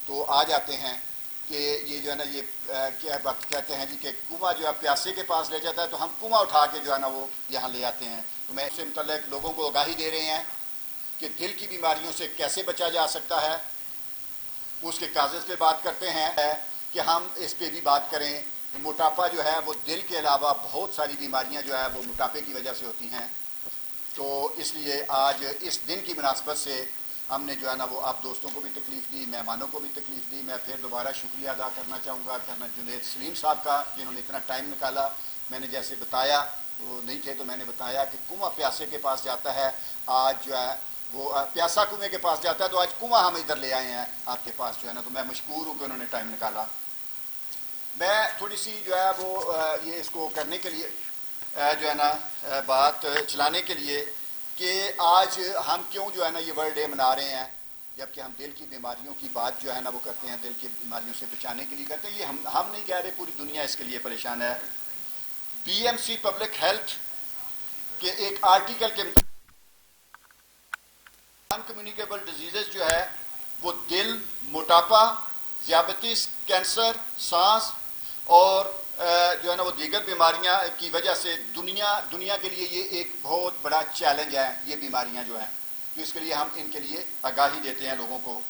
تو آ جاتے ہیں کہ یہ جو ہے نا یہ کیا بات کہتے ہیں جی کہ کنواں جو ہے پیاسے کے پاس لے جاتا ہے تو ہم کنواں اٹھا کے جو ہے نا وہ یہاں لے آتے ہیں. تو میں اس سے متعلق لوگوں کو آگاہی دے رہے ہیں کہ دل کی بیماریوں سے کیسے بچا جا سکتا ہے. اس کے کاغذ پہ بات کرتے ہیں کہ ہم اس پہ بھی بات کریں. موٹاپا جو ہے وہ دل کے علاوہ بہت ساری بیماریاں جو ہے وہ موٹاپے کی وجہ سے ہوتی ہیں. تو اس لیے آج اس دن کی مناسبت سے ہم نے جو ہے نا وہ آپ دوستوں کو بھی تکلیف دی, مہمانوں کو بھی تکلیف دی. میں پھر دوبارہ شکریہ ادا کرنا چاہوں گا کرنل جنید سلیم صاحب کا, جنہوں نے اتنا ٹائم نکالا. میں نے جیسے بتایا وہ نہیں تھے تو میں نے بتایا کہ کنواں پیاسے کے پاس جاتا ہے, آج جو ہے وہ پیاسا کنویں کے پاس جاتا ہے, تو آج کنواں ہم ادھر لے آئے ہیں آپ کے پاس جو ہے نا. تو میں مشکور ہوں کہ انہوں نے ٹائم نکالا. میں تھوڑی سی جو ہے وہ یہ اس کو کرنے کے لیے جو ہے نا بات چلانے کے لیے کہ آج ہم کیوں جو ہے نا یہ ورلڈ ڈے منا رہے ہیں, جبکہ ہم دل کی بیماریوں کی بات جو ہے نا وہ کرتے ہیں, دل کی بیماریوں سے بچانے کے لیے کرتے ہیں. یہ ہم نہیں کہہ رہے, پوری دنیا اس کے لیے پریشان ہے. B M C public health کے ایک آرٹیکل کے مطابق نان کمیونیکیبل ڈیزیزز جو ہے وہ دل, موٹاپا, ذیابیطس, کینسر, سانس اور جو ہے نا وہ دیگر بیماریاں کی وجہ سے دنیا کے لیے یہ ایک بہت بڑا چیلنج ہے یہ بیماریاں جو ہیں. تو اس کے لیے ہم ان کے لیے آگاہی دیتے ہیں لوگوں کو.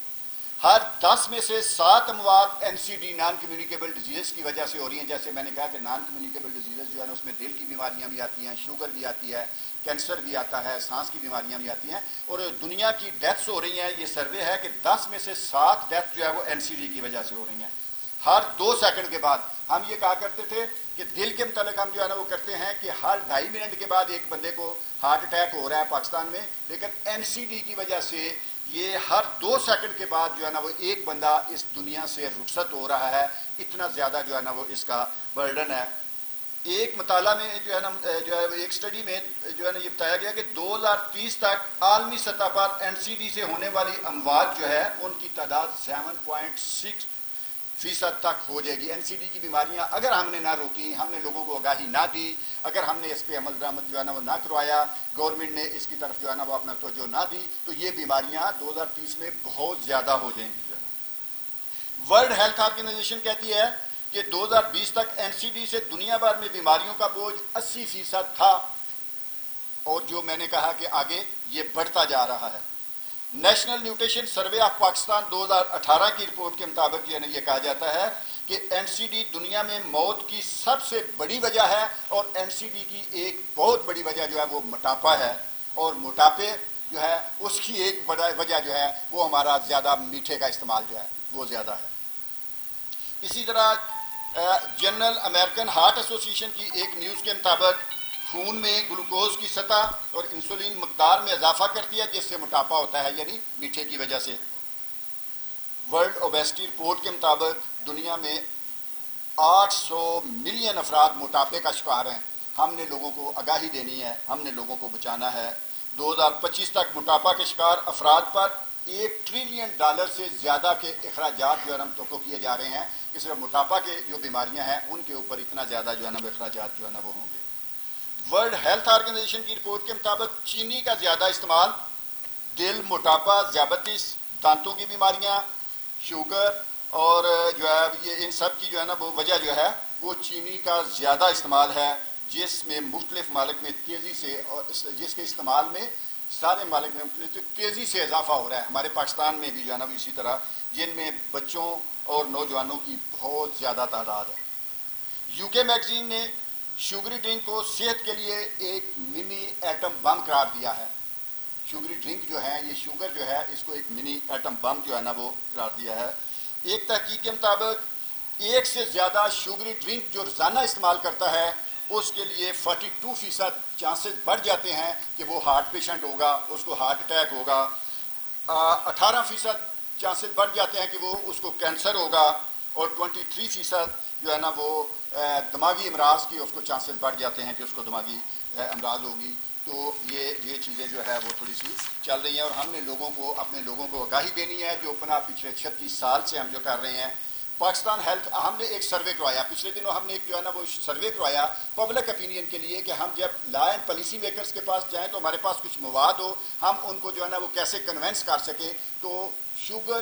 ہر 10 میں سے 7 اموات N C D non communicable diseases کی وجہ سے ہو رہی ہیں. جیسے میں نے کہا کہ نان کمیونیکیبل ڈیزیز جو ہے نا اس میں دل کی بیماریاں بھی آتی ہیں, شوگر بھی آتی ہے, کینسر بھی آتا ہے, سانس کی بیماریاں بھی آتی ہیں, اور دنیا کی ڈیتھس ہو رہی ہیں. یہ سروے ہے کہ 10 میں سے 7 ڈیتھ جو ہے وہ این سی ڈی کی وجہ سے ہو رہی ہیں. ہر 2 سیکنڈ کے بعد ہم یہ کہا کرتے تھے کہ دل کے متعلق ہم جو ہے نا وہ کرتے ہیں کہ ہر 2.5 منٹ کے بعد ایک بندے کو ہارٹ اٹیک ہو رہا ہے پاکستان میں, لیکن این سی ڈی کی وجہ سے یہ ہر 2 سیکنڈ کے بعد جو ہے نا وہ ایک بندہ اس دنیا سے رخصت ہو رہا ہے. اتنا زیادہ جو ہے نا وہ اس کا برڈن ہے. ایک مطالعہ میں جو ہے ایک اسٹڈی میں جو ہے نا یہ بتایا گیا کہ 2030 تک عالمی سطح پر این سی ڈی سے ہونے والی اموات جو ہے ان کی تعداد 7.6% تک ہو جائے گی. این سی ڈی کی بیماریاں اگر ہم نے نہ روکی, ہم نے لوگوں کو آگاہی نہ دی, اگر ہم نے اس پہ عمل درآمد جو ہے نا وہ نہ کروایا, گورنمنٹ نے اس کی طرف جو ہے نا وہ اپنا توجہ نہ دی, تو یہ بیماریاں 2030 میں بہت زیادہ ہو جائیں گی. جو ہے نا ورلڈ ہیلتھ آرگنائزیشن کہتی ہے کہ 2020 تک این سی ڈی سے دنیا بھر میں بیماریوں کا بوجھ 80% تھا, اور جو میں نے کہا کہ آگے یہ بڑھتا جا رہا ہے. National nutrition survey of Pakistan 2018 کی رپورٹ کے مطابق یہ کہا جاتا ہے کہ این سی ڈی دنیا میں موت کی سب سے بڑی وجہ ہے, اور این سی ڈی کی ایک بہت بڑی وجہ جو ہے وہ موٹاپا ہے, اور موٹاپے جو ہے اس کی ایک بڑا وجہ جو ہے وہ ہمارا زیادہ میٹھے کا استعمال جو ہے وہ زیادہ ہے. اسی طرح جنرل امریکن ہارٹ ایسوسی ایشن کی ایک نیوز کے مطابق خون میں گلوکوز کی سطح اور انسولین مقدار میں اضافہ کرتی ہے, جس سے موٹاپا ہوتا ہے, یعنی میٹھے کی وجہ سے. ورلڈ اوبیسٹی رپورٹ کے مطابق دنیا میں 800 ملین افراد موٹاپے کا شکار ہیں. ہم نے لوگوں کو آگاہی دینی ہے, ہم نے لوگوں کو بچانا ہے. 2025 تک موٹاپا کے شکار افراد پر $1 ٹریلین سے زیادہ کے اخراجات جو ہے ہم توقع کیے جا رہے ہیں کہ صرف موٹاپا کے جو بیماریاں ہیں ان کے اوپر اتنا زیادہ جو ہے نا وہ اخراجات جو ہے نا وہ ہوں گے. ورلڈ ہیلتھ آرگنائزیشن کی رپورٹ کے مطابق چینی کا زیادہ استعمال دل, موٹاپا, ذیابیطس, دانتوں کی بیماریاں, شوگر اور جو ہے یہ ان سب کی جو ہے نا وہ وجہ جو ہے وہ چینی کا زیادہ استعمال ہے, جس میں مختلف ممالک میں تیزی سے اور جس کے استعمال میں سارے ممالک میں تیزی سے اضافہ ہو رہا ہے. ہمارے پاکستان میں بھی جو ہے نا اسی طرح, جن میں بچوں اور نوجوانوں کی بہت زیادہ تعداد ہے. یو کے میگزین نے شوگری ڈرنک کو صحت کے لیے ایک منی ایٹم بم قرار دیا ہے. شوگری ڈرنک جو ہے, یہ شوگر جو ہے, اس کو ایک منی ایٹم بم جو ہے نا وہ قرار دیا ہے. ایک تحقیق کے مطابق 1 سے زیادہ شوگری ڈرنک جو روزانہ استعمال کرتا ہے اس کے لیے 42% چانسز بڑھ جاتے ہیں کہ وہ ہارٹ پیشنٹ ہوگا, اس کو ہارٹ اٹیک ہوگا. 18% چانسز بڑھ جاتے ہیں کہ وہ اس کو کینسر ہوگا, اور 23% جو ہے نا وہ دماغی امراض کی اس کو چانسز بڑھ جاتے ہیں کہ اس کو دماغی امراض ہوگی. تو یہ چیزیں جو ہے وہ تھوڑی سی چل رہی ہیں, اور ہم نے اپنے لوگوں کو آگاہی دینی ہے جو اپنا پچھلے 36 سال سے ہم جو کر رہے ہیں. پاکستان ہیلتھ, ہم نے ایک سروے کروایا پچھلے دنوں, ہم نے ایک جو ہے نا وہ سروے کروایا پبلک اپینین کے لیے کہ ہم جب لا اینڈ پالیسی میکرز کے پاس جائیں تو ہمارے پاس کچھ مواد ہو, ہم ان کو جو ہے نا وہ کیسے کنونس کر سکیں. تو شوگر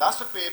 ₹10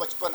55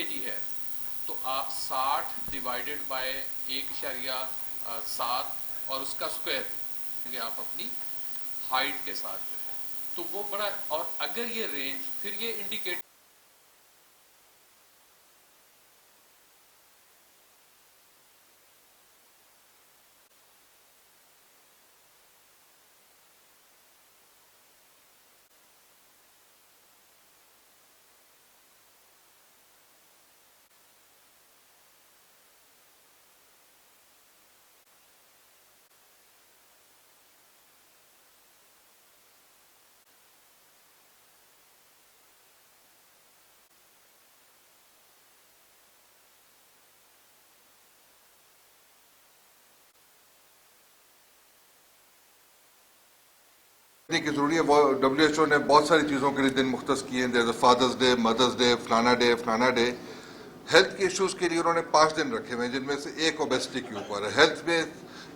kg ہے تو آپ 60 ڈیوائڈیڈ بائی 1.7 اور اس کا اسکوائر کہ آپ اپنی ہائٹ کے ساتھ جو ہے تو وہ بڑا. اور اگر یہ رینج پھر یہ انڈیکیٹ کی ضروری ہے. WHO نے بہت ساری چیزوں کے لیے دن مختص کیے ہیں, جیسے فادرز ڈے, مدرز ڈے, فلانا ڈے. ہیلتھ کے ایشوز کے لیے انہوں نے 5 دن رکھے ہوئے ہیں, جن میں سے ایک اوبیسٹی کے اوپر ہے. ہیلتھ میں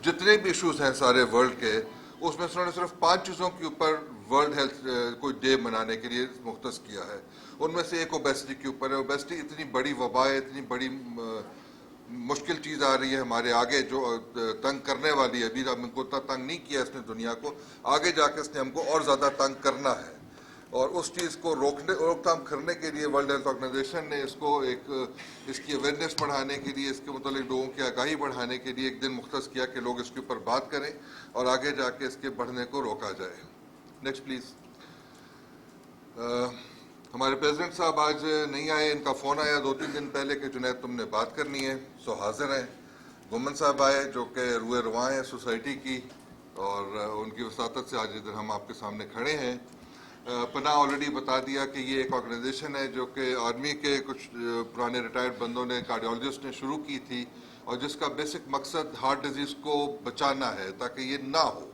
جتنے بھی ایشوز ہیں سارے ورلڈ کے, اس میں سے انہوں نے صرف 5 چیزوں کے اوپر ورلڈ ہیلتھ کوئی ڈے منانے کے لیے مختص کیا ہے. ان میں سے ایک اوبیسٹی کے اوپر ہے. اوبیسٹی اتنی بڑی وبا ہے, اتنی بڑی مشکل چیز آ رہی ہے ہمارے آگے, جو تنگ کرنے والی ہے. ابھی ہم کو اتنا تنگ نہیں کیا اس نے دنیا کو, آگے جا کے اس نے ہم کو اور زیادہ تنگ کرنا ہے. اور اس چیز کو روک تھام کرنے کے لیے ورلڈ ہیلتھ آرگنائزیشن نے اس کو اس کی اویئرنیس بڑھانے کے لیے, اس کے متعلق لوگوں کی آگاہی بڑھانے کے لیے ایک دن مختص کیا کہ لوگ اس کے اوپر بات کریں اور آگے جا کے اس کے بڑھنے کو روکا جائے. Next please. ہمارے پریزیڈنٹ صاحب آج نہیں آئے, ان کا فون آیا 2-3 دن پہلے کہ جنید تم نے بات کرنی ہے, سو حاضر ہیں. گمن صاحب آئے جو کہ روئے رواں ہیں سوسائٹی کی, اور ان کی وساطت سے آج ادھر ہم آپ کے سامنے کھڑے ہیں. پناہ آلریڈی بتا دیا کہ یہ ایک آرگنائزیشن ہے جو کہ آرمی کے کچھ پرانے ریٹائرڈ بندوں نے, کارڈیولوجسٹ نے شروع کی تھی, اور جس کا بیسک مقصد ہارٹ ڈیزیز کو بچانا ہے تاکہ یہ نہ ہو.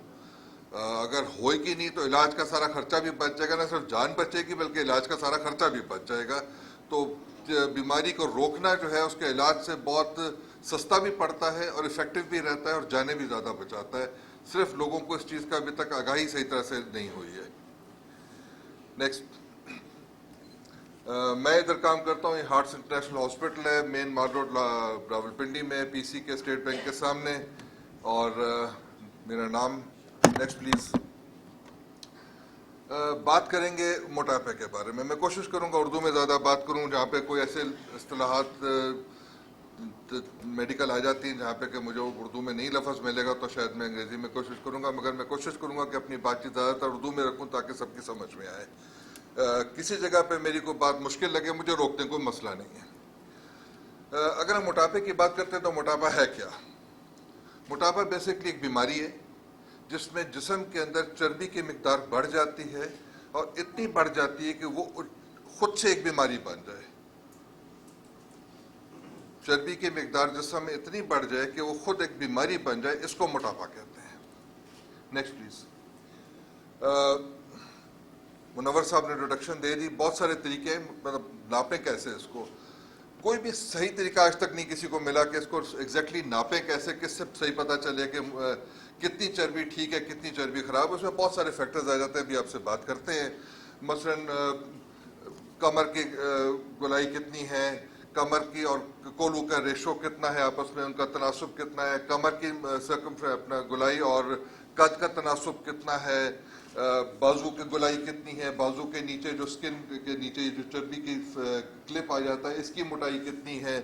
اگر ہوئے گی نہیں تو علاج کا سارا خرچہ بھی بچ جائے گا, نہ صرف جان بچے گی بلکہ علاج کا سارا خرچہ بھی بچ جائے گا. تو بیماری کو روکنا جو ہے اس کے علاج سے بہت سستا بھی پڑتا ہے اور افیکٹو بھی رہتا ہے اور جانیں بھی زیادہ بچاتا ہے. صرف لوگوں کو اس چیز کا ابھی تک آگاہی صحیح طرح سے نہیں ہوئی ہے. نیکسٹ. میں ادھر کام کرتا ہوں, یہ ہارٹس انٹرنیشنل ہاسپٹل ہے, مین مال روڈ راولپنڈی میں, PC کے اسٹیٹ بینک کے سامنے. اور میرا نام. Next please. بات کریں گے موٹاپے کے بارے میں. میں کوشش کروں گا اردو میں زیادہ بات کروں, جہاں پہ کوئی ایسے اصطلاحات میڈیکل آ جاتی ہیں جہاں پہ کہ مجھے اردو میں نہیں لفظ ملے گا تو شاید میں انگریزی میں کوشش کروں گا, مگر میں کوشش کروں گا کہ اپنی بات چیت زیادہ تر اردو میں رکھوں تاکہ سب کی سمجھ میں آئے. کسی جگہ پہ میری کوئی بات مشکل لگے مجھے روکنے کوئی مسئلہ نہیں ہے. اگر ہم موٹاپے کی بات کرتے ہیں تو موٹاپا ہے کیا؟ موٹاپا بیسکلی ایک بیماری ہے جس میں جسم کے اندر چربی کی مقدار بڑھ جاتی ہے, اور اتنی بڑھ جاتی ہے کہ وہ خود سے ایک بیماری بن جائے. چربی کی مقدار جسم میں اتنی بڑھ جائے کہ وہ خود ایک بیماری بن جائے, اس کو موٹاپا کہتے ہیں. Next please. منور صاحب نے انٹروڈکشن دے دی. بہت سارے طریقے ہیں, مطلب ناپیں کیسے اس کو. کوئی بھی صحیح طریقہ آج تک نہیں کسی کو ملا کہ اس کو ایگزیکٹلی ناپیں کیسے, کس سے صحیح پتہ چلے کہ کتنی چربی ٹھیک ہے کتنی چربی خراب. اس میں بہت سارے فیکٹرز آ جاتے ہیں, ابھی آپ سے بات کرتے ہیں. مثلاً کمر کی گولائی کتنی ہے, کمر کی اور کولو کا ریشو کتنا ہے, آپس میں ان کا تناسب کتنا ہے, کمر کی اپنا گولائی اور قد کا تناسب کتنا ہے, بازو کی گولائی کتنی ہے, بازو کے نیچے جو سکن کے نیچے جو چربی کی کلپ آ جاتا ہے اس کی موٹائی کتنی ہے.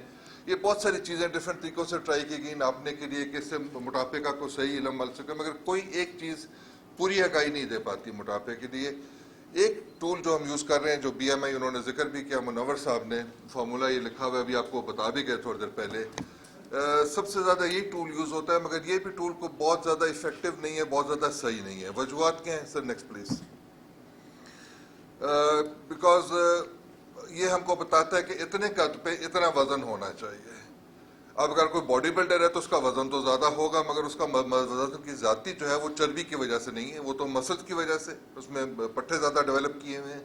یہ بہت ساری چیزیں ڈفرینٹ طریقوں سے ٹرائی کی گئی ناپنے کے لیے کہ اس سے موٹاپے کا کوئی صحیح علم مل سکے, مگر کوئی ایک چیز پوری آگاہی نہیں دے پاتی موٹاپے کے لیے. ایک ٹول جو ہم یوز کر رہے ہیں, جو BMI انہوں نے ذکر بھی کیا, منور صاحب نے فارمولا یہ لکھا ہوا ہے, ابھی آپ کو بتا بھی گئے تھوڑی دیر پہلے. سب سے زیادہ یہی ٹول یوز ہوتا ہے, مگر یہ بھی ٹول کو بہت زیادہ افیکٹو نہیں ہے, بہت زیادہ صحیح نہیں ہے. وجوہات کیا ہیں سر؟ Next please. بیکاز یہ ہم کو بتاتا ہے کہ اتنے قد پہ اتنا وزن ہونا چاہیے. اب اگر کوئی باڈی بلڈر ہے تو اس کا وزن تو زیادہ ہوگا, مگر اس کا وزن کی زیادتی جو ہے وہ چربی کی وجہ سے نہیں ہے, وہ تو مسلز کی وجہ سے, اس میں پٹھے زیادہ ڈیولپ کیے ہوئے ہیں.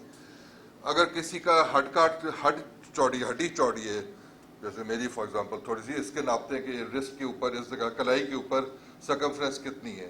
اگر کسی کا ہڈی چوڑی ہے, جیسے میری فار ایگزامپل تھوڑی سی, اس کے ناپتے ہیں کہ رسٹ کے اوپر, اس جگہ کلائی کے اوپر سرکمفرنس کتنی ہے,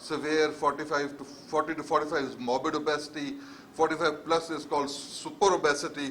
severe, 40 to 45 is morbid obesity, 45 plus is called super obesity।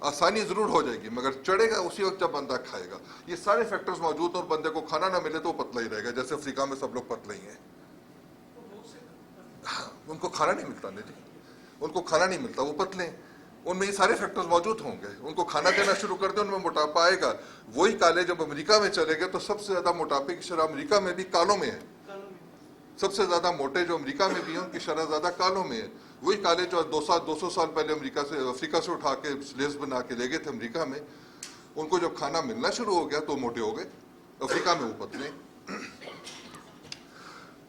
آسانی ضرور ہو جائے گی مگر چڑھے گا اسی وقت جب بندہ کھائے گا. یہ سارے فیکٹرز موجود ہیں اور بندے کو کھانا نہ ملے تو وہ پتلا ہی رہے گا. جیسے افریقہ میں سب لوگ پتلے ہی ہیں, ان کو کھانا نہیں ملتا. نہیں جی, ان کو کھانا نہیں ملتا, وہ پتلے ہیں. ان میں یہ سارے فیکٹرز موجود ہوں گے, ان کو کھانا دینا شروع کر دیں ان میں موٹاپا آئے گا. وہی کالے جب امریکہ میں چلے گئے تو سب سے زیادہ موٹاپے کی شرح امریکہ میں بھی کالوں میں ہے. سب سے زیادہ موٹے جو امریکہ میں بھی ہیں ان کی شرح زیادہ کالوں میں ہے. وہی کالے جو 200 سال پہلے افریقہ سے اٹھا کے سلیوز بنا کے لے گئے تھے امریکہ میں, ان کو جب کھانا ملنا شروع ہو گیا تو موٹے ہو گئے. افریقہ میں وہ پتلے.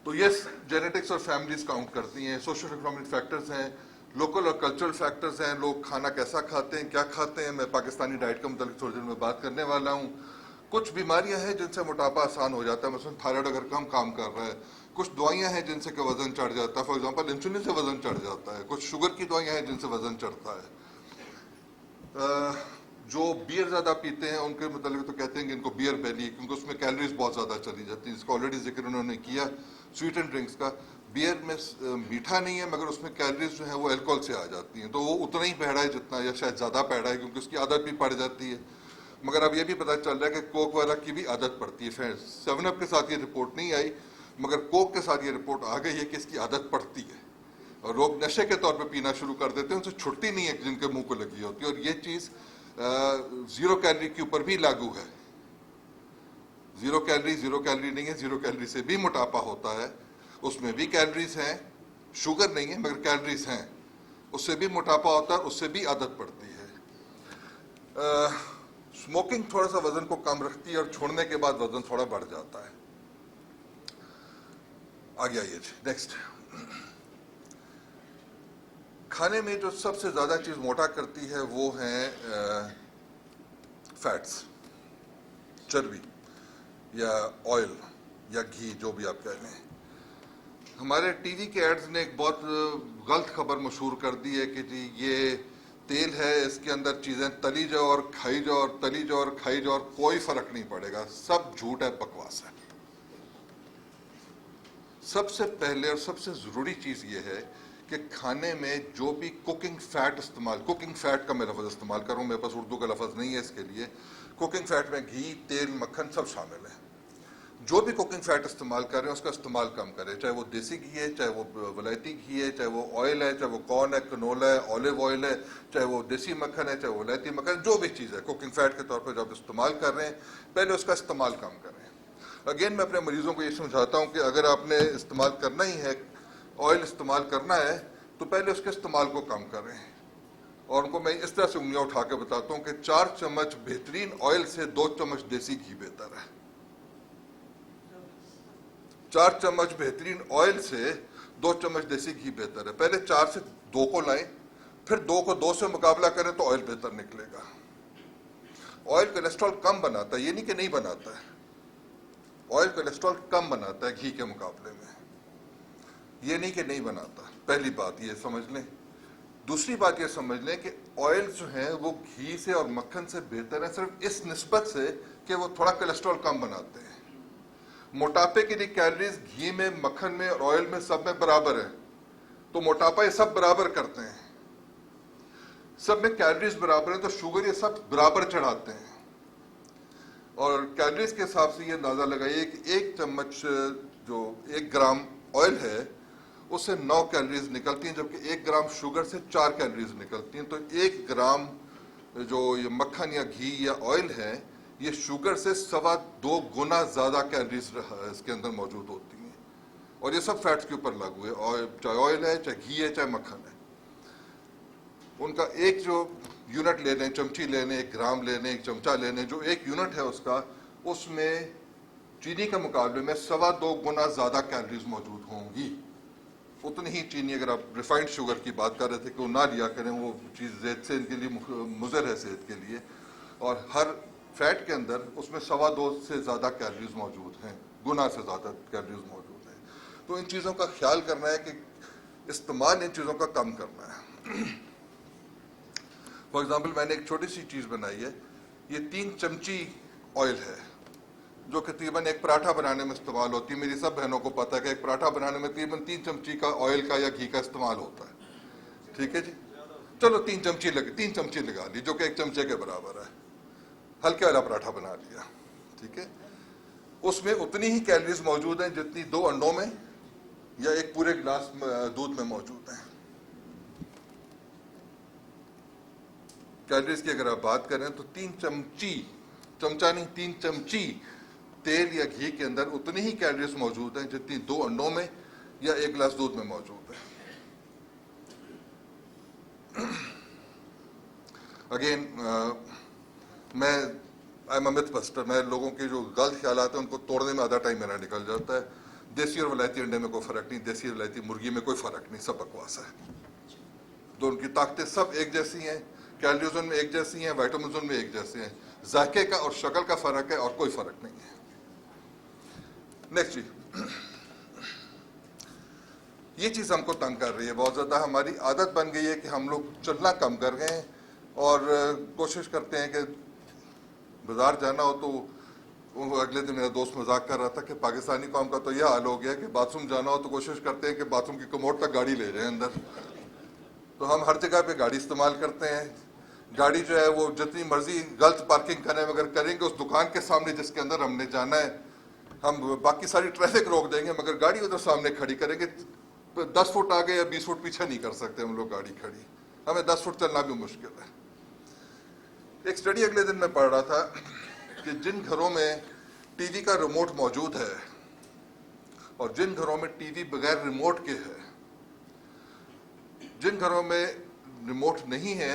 تو یہ جینیٹکس اور فیملیز کاؤنٹ کرتی ہیں. سوشل اکنامک فیکٹرز ہیں, لوکل اور کلچرل فیکٹرز ہیں, لوگ کھانا کیسا کھاتے ہیں, کیا کھاتے ہیں. میں پاکستانی ڈائٹ کا متعلق تھوڑی دیر میں بات کرنے والا ہوں. کچھ بیماریاں ہیں جن سے موٹاپا آسان ہو جاتا ہے, مثلا تھائرائڈ اگر کم کام کر رہا ہے. کچھ دوائیاں ہیں جن سے کہ وزن چڑھ جاتا ہے, فار ایگزامپل انسولین سے وزن چڑھ جاتا ہے. کچھ شوگر کی دوائیاں ہیں جن سے وزن چڑھتا ہے. جو بیئر زیادہ پیتے ہیں ان کے متعلق تو کہتے ہیں کہ ان کو بیئر بیلی, کیونکہ اس میں کیلریز بہت زیادہ چلی جاتی ہیں, جس کا آلریڈی ذکر انہوں نے کیا سویٹ اینڈ ڈرنکس کا. بیئر میں میٹھا نہیں ہے مگر اس میں کیلریز جو ہیں وہ الکوہول سے آ جاتی ہیں, تو وہ اتنا ہی پیڑا ہے جتنا, یا شاید زیادہ پیڑا ہے کیونکہ اس کی عادت بھی پڑ جاتی ہے. مگر اب یہ بھی پتہ چل رہا ہے کہ کوک والا کی بھی عادت پڑتی ہے. 7 اپ کے ساتھ یہ رپورٹ نہیں آئی مگر کوک کے ساتھ یہ رپورٹ آ گئی ہے کہ اس کی عادت پڑتی ہے, اور لوگ نشے کے طور پہ پینا شروع کر دیتے ہیں, ان سے چھٹتی نہیں ہے جن کے منہ کو لگی ہوتی ہے. اور یہ چیز 0 کیلری کے اوپر بھی لاگو ہے. 0 کیلری نہیں ہے, 0 کیلری سے بھی موٹاپا ہوتا ہے, اس میں بھی کیلریز ہیں, شوگر نہیں ہے مگر کیلریز ہیں, اس سے بھی موٹاپا ہوتا ہے, اس سے بھی عادت پڑتی ہے. اسموکنگ تھوڑا سا وزن کو کم رکھتی ہے اور چھوڑنے کے بعد وزن تھوڑا بڑھ جاتا ہے. آگے آئیے نیکسٹ. کھانے میں جو سب سے زیادہ چیز موٹا کرتی ہے وہ ہیں فیٹس, چربی یا آئل یا گھی, جو بھی آپ کہہ لیں. ہمارے ٹی وی کے ایڈز نے ایک بہت غلط خبر مشہور کر دی ہے کہ جی یہ تیل ہے, اس کے اندر چیزیں تلی جاؤ اور کھائی جاؤ, اور تلی جاؤ اور کھائی جاؤ, اور کوئی فرق نہیں پڑے گا. سب جھوٹ ہے, بکواس ہے. سب سے پہلے اور سب سے ضروری چیز یہ ہے کہ کھانے میں جو بھی کوکنگ فیٹ استعمال, کوکنگ فیٹ کا میں لفظ استعمال کروں, میرے پاس اردو کا لفظ نہیں ہے اس کے لیے. کوکنگ فیٹ میں گھی, تیل, مکھن سب شامل ہیں. جو بھی کوکنگ فیٹ استعمال کر رہے ہیں اس کا استعمال کم کریں, چاہے وہ دیسی گھی ہے, چاہے وہ ولائتی گھی ہے, چاہے وہ آئل ہے, چاہے وہ کارن ہے, کنولا ہے, آلیو آئل ہے, چاہے وہ دیسی مکھن ہے, چاہے وہ ولائتی مکھن, جو بھی چیز ہے کوکنگ فیٹ کے طور پر جب استعمال کر رہے ہیں پہلے اس کا استعمال کم کریں. اگین میں اپنے مریضوں کو یہ سمجھاتا ہوں کہ اگر آپ نے استعمال کرنا ہی ہے, آئل استعمال کرنا ہے, تو پہلے اس کے استعمال کو کم کریں. اور ان کو میں اس طرح سے انگلیاں اٹھا کے بتاتا ہوں کہ 4 چمچ بہترین آئل سے 2 چمچ دیسی گھی بہتر ہے. 4 چمچ بہترین آئل سے 2 چمچ دیسی گھی بہتر ہے. پہلے 4 سے 2 کو لائیں, پھر 2 کو 2 سے مقابلہ کریں تو آئل بہتر نکلے گا. آئل کولیسٹرول کم بناتا ہے, یہ نہیں کہ نہیں بناتا ہے, آئل کولیسٹرول کم بناتا ہے گھی کے مقابلے میں, یہ نہیں کہ نہیں بناتا. پہلی بات یہ سمجھ لیں. دوسری بات یہ سمجھ لیں کہ آئل جو ہیں وہ گھی سے اور مکھن سے بہتر ہیں صرف اس نسبت سے کہ وہ تھوڑا کولیسٹرول کم بناتے ہیں. موٹاپے کے لیے کیلریز گھی میں, مکھن میں اور آئل میں سب میں برابر ہے, تو موٹاپا یہ سب برابر کرتے ہیں. سب میں کیلریز برابر ہیں تو شوگر یہ سب برابر چڑھاتے ہیں. اور کیلریز کے حساب سے یہ اندازہ لگائیے کہ 1 چمچ جو 1 گرام آئل ہے اس سے 9 کیلریز نکلتی ہیں, جبکہ 1 گرام شوگر سے 4 کیلریز نکلتی ہیں. تو 1 گرام جو یہ مکھن یا گھی یا آئل ہے یہ شوگر سے 2.25 گنا زیادہ کیلریز اس کے اندر موجود ہوتی ہیں. اور یہ سب فیٹس کے اوپر لاگو ہے, چاہے آئل ہے, چاہے گھی ہے, چاہے مکھن ہے. ان کا ایک جو یونٹ لے لیں, چمچی لے لیں, 1 گرام لے لیں, 1 چمچہ لے لیں, جو ایک یونٹ ہے اس کا, اس میں چینی کے مقابلے میں 2.25 گنا زیادہ کیلریز موجود ہوں گی. اتنی ہی چینی, اگر آپ ریفائنڈ شوگر کی بات کر رہے تھے کہ وہ نہ لیا کریں, وہ چیز زیت سے ان کے لیے مضر ہے صحت کے لیے. اور ہر فیٹ کے اندر اس میں 2.25 سے زیادہ کیلریز موجود ہیں, گنا سے زیادہ کیلریز موجود ہیں. تو ان چیزوں کا خیال کرنا ہے کہ استعمال ان چیزوں کا کم کرنا ہے. فار ایگزامپل میں نے ایک چھوٹی سی چیز بنائی ہے, یہ 3 چمچی آئل ہے جو کہ تقریباً ایک پراٹھا بنانے میں استعمال ہوتی ہے. میری سب بہنوں کو پتہ ہے کہ ایک پراٹھا بنانے میں تقریباً 3 چمچی کا آئل کا یا گھی کا استعمال ہوتا ہے. ٹھیک ہے جی, چلو 3 چمچی لگا لی جو کہ 1 چمچے کے برابر ہے, ہلکے والا پراٹھا بنا لیا, ٹھیک ہے. اس میں اتنی ہی کیلریز موجود ہیں جتنی 2 انڈوں میں یا 1 پورے گلاس دودھ میں موجود ہیں. کیلریز کی اگر آپ بات کریں تو 3 چمچہ نہیں 3 چمچی تیل یا گھی کے اندر اتنی ہی کیلریز موجود ہیں جتنی 2 انڈوں میں یا 1 گلاس دودھ میں موجود ہیں. اگین میں myth buster, میں لوگوں کے جو غلط خیالات ہیں ان کو توڑنے میں آدھا ٹائم میرا نکل جاتا ہے. دیسی اور ولایتی انڈے میں کوئی فرق نہیں, دیسی اور ولایتی مرغی میں کوئی فرق نہیں, سب بکواس ہے. تو ان کی طاقتیں سب ایک جیسی ہیں, کیلریز ان میں ایک جیسی ہیں, وائٹامنز ان میں ایک جیسے ہیں, ذائقے کا اور شکل کا فرق ہے اور کوئی فرق نہیں ہے. نیکسٹ جی, یہ چیز ہم کو تنگ کر رہی ہے بہت زیادہ. ہماری عادت بن گئی ہے کہ ہم لوگ چلنا کم کر گئے ہیں اور کوشش کرتے ہیں کہ بازار جانا ہو تو اگلے دن میرا دوست مذاق کر رہا تھا کہ پاکستانی قوم کا تو یہ حال ہو گیا کہ باتھ روم جانا ہو تو کوشش کرتے ہیں کہ باتھ روم کی کموڈ تک گاڑی لے جائیں اندر. تو ہم ہر جگہ پہ گاڑی استعمال کرتے ہیں. گاڑی جو ہے وہ جتنی مرضی غلط پارکنگ کریں مگر کریں گے اس دکان کے سامنے جس کے اندر ہم نے جانا ہے. ہم باقی ساری ٹریفک روک دیں گے مگر گاڑی ادھر سامنے کھڑی کریں گے. 10 فٹ آگے یا 20 فٹ پیچھے نہیں کر سکتے ہم لوگ گاڑی کھڑی, ہمیں 10 فٹ چلنا بھی مشکل ہے. ایک سٹڈی اگلے دن میں پڑھ رہا تھا کہ جن گھروں میں ٹی وی کا ریموٹ موجود ہے اور جن گھروں میں ٹی وی بغیر ریموٹ کے ہے, جن گھروں میں ریموٹ نہیں ہے,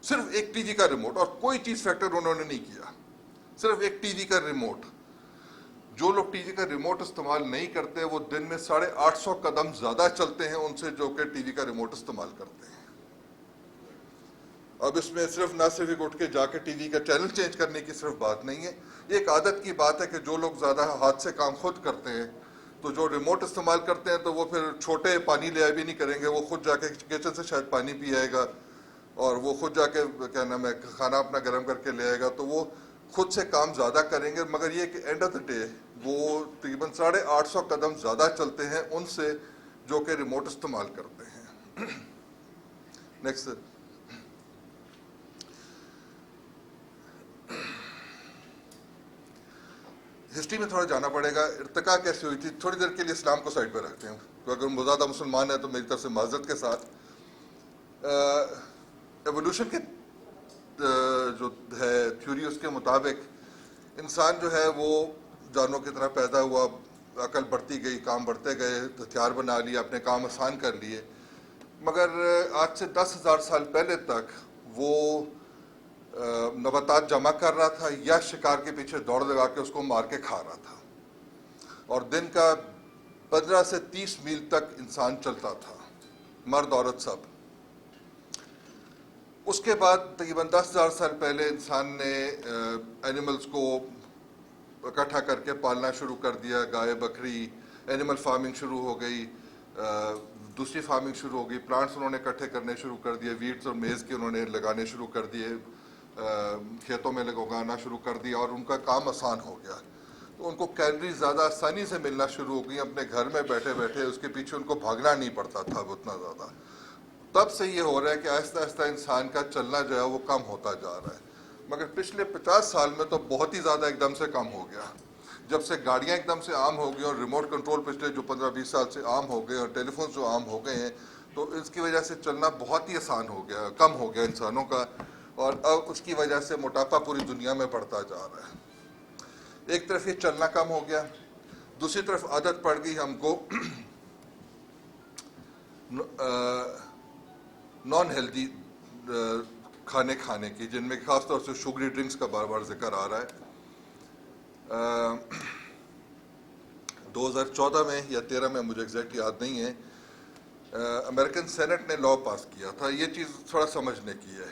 صرف ایک ٹی وی کا ریموٹ اور کوئی چیز فیکٹر انہوں نے نہیں کیا, صرف ایک ٹی وی کا ریموٹ. جو لوگ ٹی وی کا ریموٹ استعمال نہیں کرتے وہ دن میں 850 قدم زیادہ چلتے ہیں ان سے جو کہ ٹی وی کا ریموٹ استعمال کرتے ہیں. اب اس میں صرف نہ صرف اٹھ کے جا کے ٹی وی کا چینل چینج کرنے کی صرف بات نہیں ہے, یہ ایک عادت کی بات ہے کہ جو لوگ زیادہ ہاتھ سے کام خود کرتے ہیں تو جو ریموٹ استعمال کرتے ہیں تو وہ پھر چھوٹے پانی لے بھی نہیں کریں گے, وہ خود جا کے کچن سے شاید پانی پی آئے گا اور وہ خود جا کے کیا نام ہے کھانا اپنا گرم کر کے لے آئے گا, تو وہ خود سے کام زیادہ کریں گے. مگر یہ کہ اینڈ آف دا ڈے وہ تقریباً 850 قدم زیادہ چلتے ہیں ان سے جو کہ ریموٹ استعمال کرتے ہیں. نیکسٹ, ہسٹری میں تھوڑا جانا پڑے گا. ارتقاء کیسے ہوئی تھی تھوڑی دیر کے لیے اسلام کو سائڈ پہ رکھتے ہیں, تو اگر مزادہ مسلمان ہے تو میری طرف سے معذرت کے ساتھ. ایوولوشن کے جو ہے تھیوری اس کے مطابق انسان جو ہے وہ جانوروں کی طرح پیدا ہوا, عقل بڑھتی گئی, کام بڑھتے گئے, ہتھیار بنا لیے, اپنے کام آسان کر لیے. مگر آج سے 10,000 سال پہلے تک وہ نباتات جمع کر رہا تھا یا شکار کے پیچھے دوڑ لگا کے اس کو مار کے کھا رہا تھا, اور دن کا 15 سے 30 میل تک انسان چلتا تھا, مرد عورت سب. اس کے بعد تقریباً 10,000 سال پہلے انسان نے اینیملز کو اکٹھا کر کے پالنا شروع کر دیا, گائے بکری, اینیمل فارمنگ شروع ہو گئی, دوسری فارمنگ شروع ہو گئی, پلانٹس انہوں نے اکٹھے کرنے شروع کر دیے, ویٹس اور میز کے انہوں نے لگانے شروع کر دیے, کھیتوں میں اگانا شروع کر دیا اور ان کا کام آسان ہو گیا. تو ان کو کیلریز زیادہ آسانی سے ملنا شروع ہو گئی, اپنے گھر میں بیٹھے بیٹھے اس کے پیچھے ان کو بھاگنا نہیں پڑتا تھا اتنا زیادہ. تب سے یہ ہو رہا ہے کہ آہستہ آہستہ انسان کا چلنا جو ہے وہ کم ہوتا جا رہا ہے. مگر پچھلے 50 سال میں تو بہت ہی زیادہ ایک دم سے کم ہو گیا. جب سے گاڑیاں ایک دم سے عام ہو گئی اور ریموٹ کنٹرول پچھلے جو 15-20 سال سے عام ہو گئے اور ٹیلی فون جو عام ہو گئے ہیں, تو اس کی وجہ سے چلنا بہت ہی آسان ہو گیا, کم ہو گیا انسانوں کا, اور اب اس کی وجہ سے موٹاپا پوری دنیا میں بڑھتا جا رہا ہے. ایک طرف یہ چلنا کم ہو گیا, دوسری طرف عادت پڑ گئی ہم کو نان ہیلدی کھانے کھانے کی, جن میں خاص طور سے شوگری ڈرنکس کا بار بار ذکر آ رہا ہے. 2014 میں یا 13 میں مجھے ایگزیکٹ یاد نہیں ہے, امریکن سینٹ نے لا پاس کیا تھا. یہ چیز تھوڑا سمجھنے کی ہے.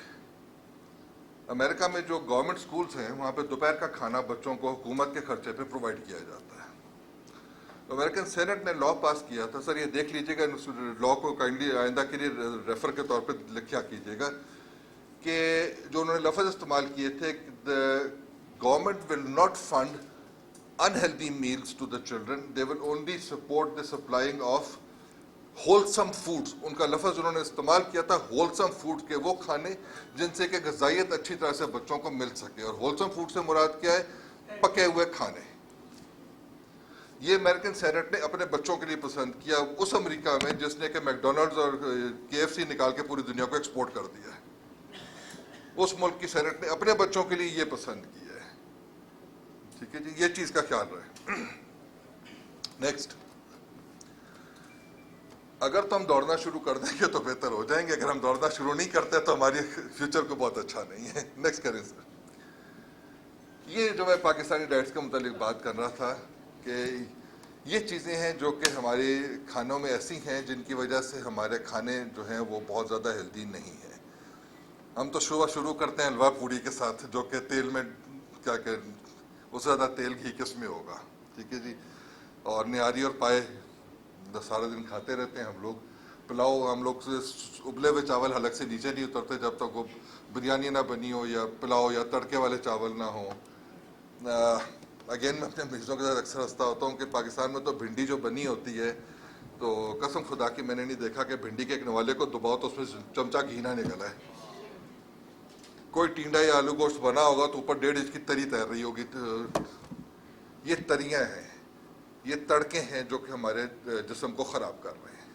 امریکہ میں جو گورنمنٹ سکولز ہیں وہاں پہ دوپہر کا کھانا بچوں کو حکومت کے خرچے پہ پرووائڈ کیا جاتا ہے. امریکن سینٹ نے لا پاس کیا تھا. سر یہ دیکھ لیجیے گا, لا کو کائنڈلی آئندہ کے لیے ریفر کے طور پہ لکھیا کیجیے گا کہ جو انہوں نے لفظ استعمال کیے تھے, government will not fund unhealthy meals to the children, they will only support the supplying of wholesome foods, ان کا لفظ انہوں نے استعمال کیا تھا ہولسم فوڈ کے، وہ کھانے جن سے کہ غذائیت اچھی طرح سے بچوں کو مل سکے. اور ہولسم فوڈ سے مراد کیا ہے؟ پکے ہوئے کھانے. یہ امریکن سینٹ نے اپنے بچوں کے لیے پسند کیا، اس امریکہ میں جس نے کہ میک ڈونلڈز اور KFC نکال کے پوری دنیا کو ایکسپورٹ کر دیا ہے. اس ملک کی سینٹ نے اپنے بچوں کے لیے یہ پسند کیا ہے. ٹھیک ہے جی، یہ چیز کا خیال رہے. نیکسٹ، اگر تو ہم دوڑنا شروع کر دیں گے تو بہتر ہو جائیں گے، اگر ہم دوڑنا شروع نہیں کرتے تو ہماری فیوچر کو بہت اچھا نہیں ہے. نیکسٹ کریں سر. یہ جو میں پاکستانی ڈائٹس کے متعلق بات کر رہا تھا کہ یہ چیزیں ہیں جو کہ ہمارے کھانوں میں ایسی ہیں جن کی وجہ سے ہمارے کھانے جو ہیں وہ بہت زیادہ ہیلدی نہیں ہیں. ہم تو شروع کرتے ہیں حلوہ پوری کے ساتھ، جو کہ تیل میں کیا کہ اس سے زیادہ تیل گھی کس میں ہوگا. ٹھیک ہے جی. اور نہاری اور پائے سارا دن کھاتے رہتے ہیں ہم لوگ. پلاؤ، ہم لوگ ابلے ہوئے چاول حلق سے نیچے نہیں اترتے جب تک وہ بریانی نہ بنی ہو یا پلاؤ یا تڑکے والے چاول نہ ہوں. اگین میں اپنے مریضوں کے ساتھ اکثر ہنستا ہوتا ہوں کہ پاکستان میں تو بھنڈی جو بنی ہوتی ہے تو قسم خدا کی میں نے نہیں دیکھا کہ بھنڈی کے ایک نوالے کو دباؤ تو اس میں چمچہ گھی نہ نکلا ہے. کوئی ٹینڈا یا آلو گوشت بنا ہوگا تو اوپر 1.5 انچ کی تری تیر رہی ہوگی. یہ تریاں ہیں، یہ تڑکے ہیں جو کہ ہمارے جسم کو خراب کر رہے ہیں.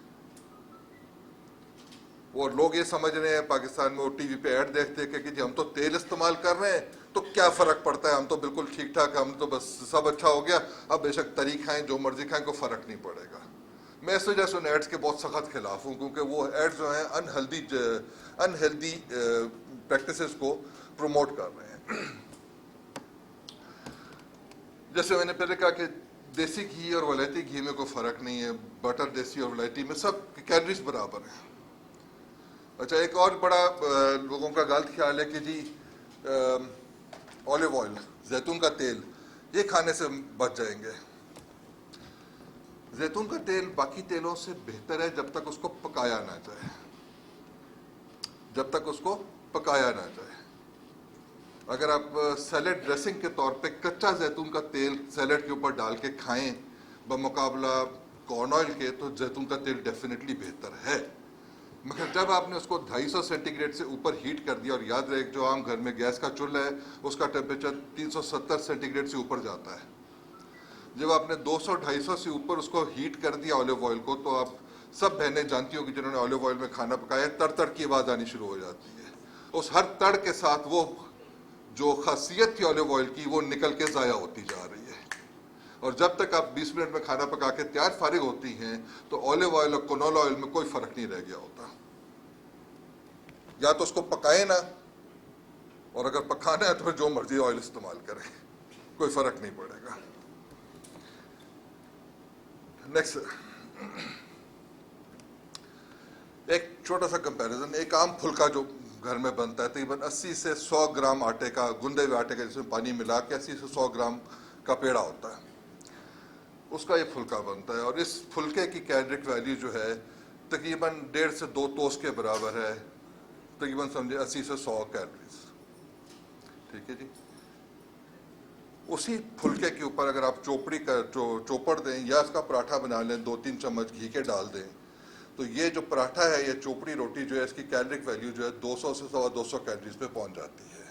اور لوگ یہ سمجھ رہے ہیں پاکستان میں وہ ٹی وی پہ ایڈ دیکھتے ہیں کہ جی ہم تو تیل استعمال کر رہے ہیں تو کیا فرق پڑتا ہے، ہم تو بالکل ٹھیک ٹھاک ہے، ہم تو بس سب اچھا ہو گیا، اب بے شک تری کھائیں جو مرضی کھائیں، کوئی فرق نہیں پڑے گا. میں اس وجہ سے ان ایڈس کے بہت سخت خلاف ہوں، کیونکہ وہ ایڈس جو ہیں انہیلدی پریکٹسز کو پروموٹ کر رہے ہیں. جیسے میں نے پہلے کہا کہ دیسی گھی اور ولایتی گھی میں کوئی فرق نہیں ہے، بٹر دیسی اور ولایتی میں سب کیلریز برابر ہیں. اچھا، ایک اور بڑا لوگوں کا غلط خیال ہے کہ جی اولیو آئل، زیتون کا تیل، یہ کھانے سے بچ جائیں گے. زیتون کا تیل باقی تیلوں سے بہتر ہے جب تک اس کو پکایا نہ جائے، جب تک اس کو پکایا نہ جائے. اگر آپ سیلڈ ڈریسنگ کے طور پہ کچا زیتون کا تیل سیلڈ کے اوپر ڈال کے کھائیں بمقابلہ کارن آئل کے، تو زیتون کا تیل ڈیفینیٹلی بہتر ہے. مگر جب آپ نے اس کو 250 سینٹی گریڈ سے اوپر ہیٹ کر دیا، اور یاد رہے جو عام گھر میں گیس کا چولہا ہے اس کا ٹیمپریچر 370 سینٹی گریڈ سے اوپر جاتا ہے، جب آپ نے 200-250 سے اوپر اس کو ہیٹ کر دیا آلیو آئل کو، تو آپ سب بہنیں جانتی ہوں کہ جنہوں نے آلیو آئل میں کھانا پکایا، تڑ تڑ کی آواز آنی شروع ہو جاتی ہے. اس ہر تڑ کے ساتھ وہ جو خاصیت تھی آلیو آئل کی وہ نکل کے ضائع ہوتی جا رہی ہے. اور جب تک آپ 20 منٹ میں کھانا پکا کے تیار فارغ ہوتی ہیں تو آلیو آئل اور کنولا آئل میں کوئی فرق نہیں رہ گیا ہوتا. یا تو اس کو پکائے نا، اور اگر پکانا ہے تو پھر جو مرضی آئل استعمال کریں، کوئی فرق نہیں پڑے گا. نیکسٹ، ایک چھوٹا سا کمپیریزن. ایک عام پھلکا جو گھر میں بنتا ہے تقریباً 80 سے 100 گرام آٹے کا، گندے ہوئے آٹے کا جس میں پانی ملا کے 80 سے 100 گرام کا پیڑا ہوتا ہے، اس کا یہ پھلکا بنتا ہے. اور اس پھلکے کی کیلوریک ویلیو جو ہے تقریباً 1.5 سے 2 ٹوسٹ کے برابر ہے، تقریباً سمجھے 80 سے 100 کیلوریز. ٹھیک ہے جی. اسی پھلکے کے اوپر اگر آپ چوپڑ دیں یا اس کا پراٹھا بنا لیں، 2-3 چمچ گھی کے ڈال دیں، تو یہ جو پراٹھا ہے یا چوپڑی روٹی جو ہے اس کی کیلوریک ویلیو جو ہے 200 سے 250 کیلوریز پہ پہنچ جاتی ہے.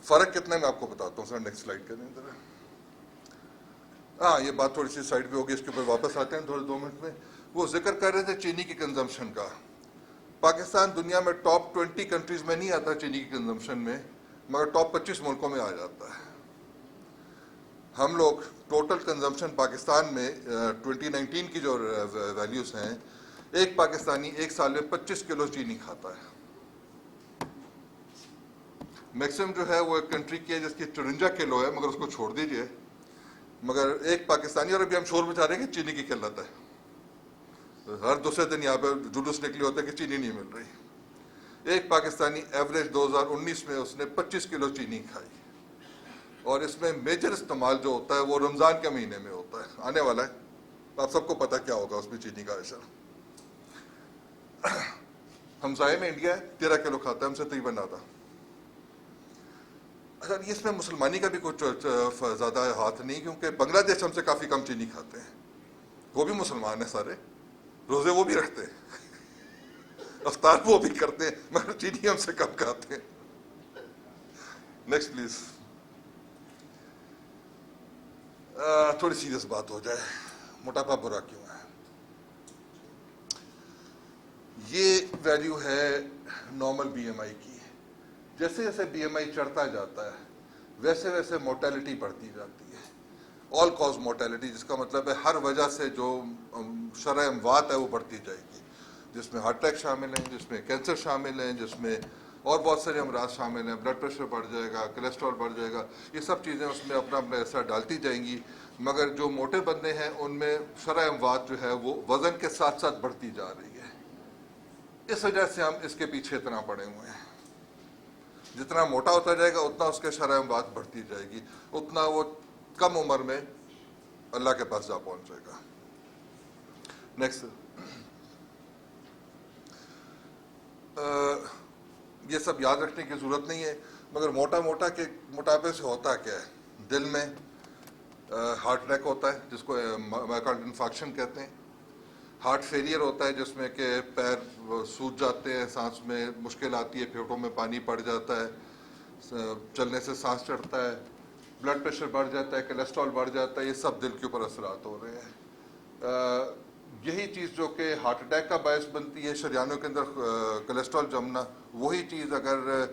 فرق کتنا میں آپ کو بتاتا ہوں. سر نیکسٹ سلائڈ کریں ذرا. ہاں، یہ بات تھوڑی سی سائڈ پہ ہوگی، اس کے اوپر واپس آتے ہیں تھوڑے 2 منٹ میں. وہ ذکر کر رہے تھے چینی کی کنزمپشن کا. پاکستان دنیا میں ٹاپ 20 کنٹریز میں نہیں آتا چینی کی کنزمپشن میں، مگر ٹاپ 25 ملکوں میں آ جاتا ہے. ہم لوگ ٹوٹل کنزمپشن پاکستان میں 2019 کی جو ویلیوز ہیں، ایک پاکستانی ایک سال میں 25 کلو چینی کھاتا ہے. میکسیمم جو ہے وہ ایک کنٹری کی ہے جس کی 53 کلو ہے، مگر اس کو چھوڑ دیجئے. مگر ایک پاکستانی، اور ابھی ہم شور مچا رہے ہیں کہ چینی کی قلت ہے، ہر دوسرے دن یہاں پہ جلوس نکلی ہوتا ہے کہ چینی نہیں مل رہی. ایک پاکستانی ایوریج 2019 میں اس نے 25 کلو چینی کھائی. اور اس میں میجر استعمال جو ہوتا ہے وہ رمضان کے مہینے میں ہوتا ہے، آنے والا ہے، آپ سب کو پتا کیا ہوگا اس میں چینی کا اشر. ہمسائے میں انڈیا ہے، 13 کلو کھاتا ہے، ہم سے تقریباً آدھا. اچھا، اس میں مسلمانی کا بھی کچھ زیادہ ہاتھ نہیں، کیونکہ بنگلہ دیش ہم سے کافی کم چینی کھاتے ہیں، وہ بھی مسلمان ہیں سارے. روزے وہ بھی رکھتے ہیں، افطار وہ بھی کرتے ہیں، مگر چینی ہم سے کم کھاتے ہیں. Next please. تھوڑی سیریس بات ہو جائے، موٹاپا برا کیوں ہے؟ یہ ویلیو ہے نارمل بی ایم آئی کی. جیسے جیسے بی ایم آئی چڑھتا جاتا ہے ویسے ویسے موٹیلٹی بڑھتی جاتی ہے. آل کاز موٹیلٹی، جس کا مطلب ہے ہر وجہ سے جو شرح اموات ہے وہ بڑھتی جائے گی، جس میں ہارٹ اٹیک شامل ہیں، جس میں کینسر شامل ہیں، جس میں اور بہت سارے امراض شامل ہیں. بلڈ پریشر بڑھ جائے گا، کولیسٹرول بڑھ جائے گا، یہ سب چیزیں اس میں اپنا اپنا اثر ڈالتی جائیں گی. مگر جو موٹے بندے ہیں ان میں شرح اموات جو ہے وہ وزن کے ساتھ ساتھ بڑھتی جا رہی ہے. اس وجہ سے ہم اس کے پیچھے اتنا پڑے ہوئے ہیں. جتنا موٹا ہوتا جائے گا اتنا اس کے شرح اموات بڑھتی جائے گی، اتنا وہ کم عمر میں اللہ کے پاس جا پہنچے گا. نیکسٹ. یہ سب یاد رکھنے کی ضرورت نہیں ہے، مگر موٹا کے موٹاپے سے ہوتا کیا ہے؟ دل میں ہارٹ اٹیک ہوتا ہے جس کو مائوکارڈ انفارکشن کہتے ہیں. ہارٹ فیلئر ہوتا ہے جس میں کہ پیر سوج جاتے ہیں، سانس میں مشکل آتی ہے، پھیپھڑوں میں پانی پڑ جاتا ہے، چلنے سے سانس چڑھتا ہے. بلڈ پریشر بڑھ جاتا ہے، کولیسٹرول بڑھ جاتا ہے. یہ سب دل کے اوپر اثرات ہو رہے ہیں. یہی چیز جو کہ ہارٹ اٹیک کا باعث بنتی ہے، شریانوں کے اندر کولیسٹرول جمنا، وہی چیز اگر